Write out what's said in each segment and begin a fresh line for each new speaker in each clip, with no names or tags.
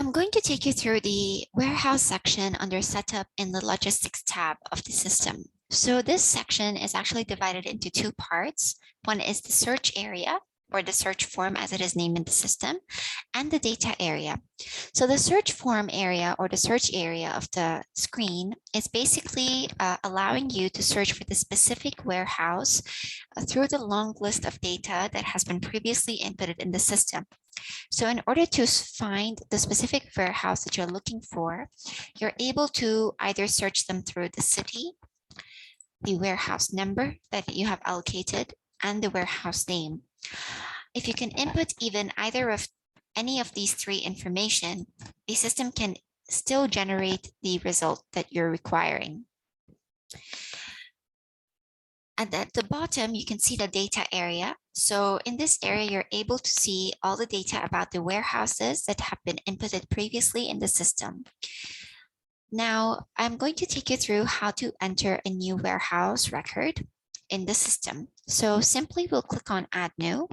I'm going to take you through the warehouse section under setup in the logistics tab of the system. So this section is actually divided into two parts. One is the search area, or the search form as it is named in the system, and the data area. So the search form area, or the search area of the screen, is basically allowing you to search for the specific warehouse through the long list of data that has been previously inputted in the system. So in order to find the specific warehouse that you're looking for, you're able to either search them through the city, the warehouse number that you have allocated, and the warehouse name. If you can input even either of any of these three information, the system can still generate the result that you're requiring. And at the bottom, you can see the data area. So in this area, you're able to see all the data about the warehouses that have been inputted previously in the system. Now, I'm going to take you through how to enter a new warehouse record in the system. So simply we'll click on Add New.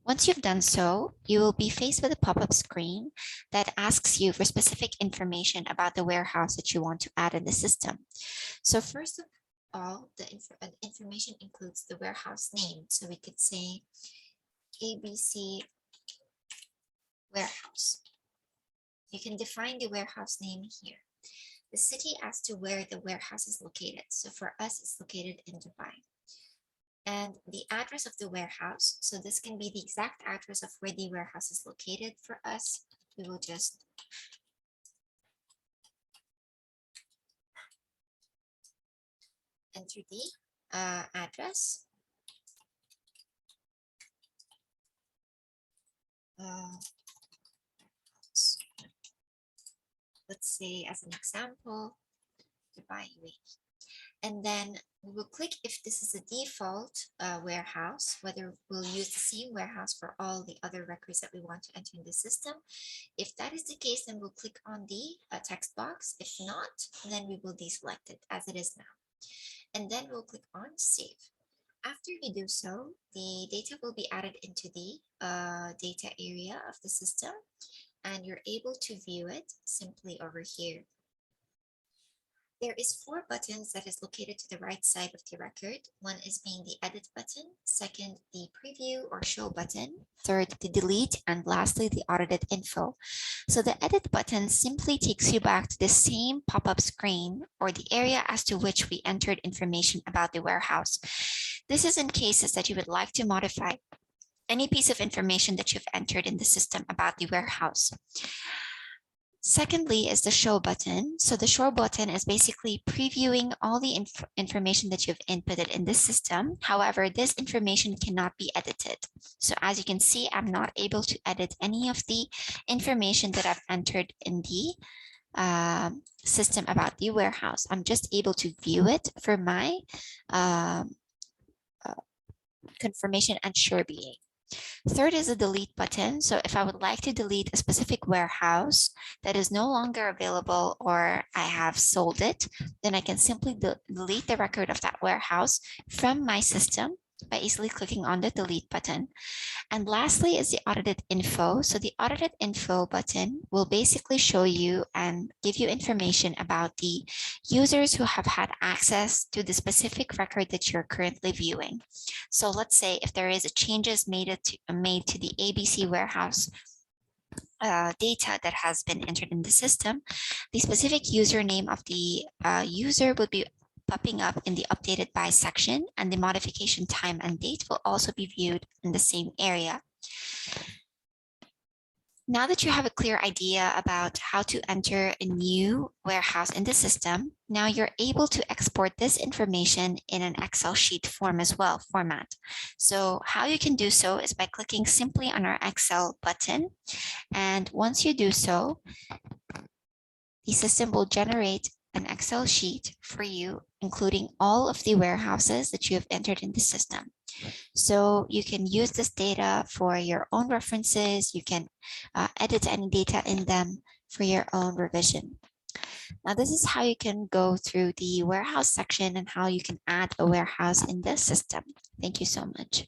Once you've done so, you will be faced with a pop-up screen that asks you for specific information about the warehouse that you want to add in the system. So first of all, the information includes the warehouse name. So we could say ABC warehouse. You can define the warehouse name here. The city as to where the warehouse is located. So for us, it's located in Dubai. And the address of the warehouse. So this can be the exact address of where the warehouse is located. For us, we will just enter the address. Let's say as an example, Dubai UAE. And then we will click if this is a default warehouse, whether we'll use the same warehouse for all the other records that we want to enter in the system. If that is the case, then we'll click on the text box. If not, then we will deselect it as it is now. And then we'll click on Save. After you do so, the data will be added into the data area of the system, and you're able to view it simply over here. There is 4 buttons that is located to the right side of the record. One is being the edit button, second, the preview or show button, third, the delete, and lastly, the audited info. So the edit button simply takes you back to the same pop-up screen or the area as to which we entered information about the warehouse. This is in cases that you would like to modify any piece of information that you've entered in the system about the warehouse. Secondly is the show button. So the show button is basically previewing all the information that you've inputted in this system. However, this information cannot be edited. So as you can see, I'm not able to edit any of the information that I've entered in the system about the warehouse. I'm just able to view it for my confirmation and sure being. Third is the delete button. So if I would like to delete a specific warehouse that is no longer available or I have sold it, then I can simply delete the record of that warehouse from my system by easily clicking on the delete button. And lastly is the audited info. So the audited info button will basically show you and give you information about the users who have had access to the specific record that you're currently viewing. So let's say if there is a changes made to the ABC warehouse data that has been entered in the system, the specific username of the user would be popping up in the updated by section, and the modification time and date will also be viewed in the same area. Now that you have a clear idea about how to enter a new warehouse in the system, now you're able to export this information in an Excel sheet format. So how you can do so is by clicking simply on our Excel button. And once you do so, the system will generate an Excel sheet for you, including all of the warehouses that you have entered in the system. So you can use this data for your own references. You can edit any data in them for your own revision. Now, this is how you can go through the warehouse section and how you can add a warehouse in the system. Thank you so much.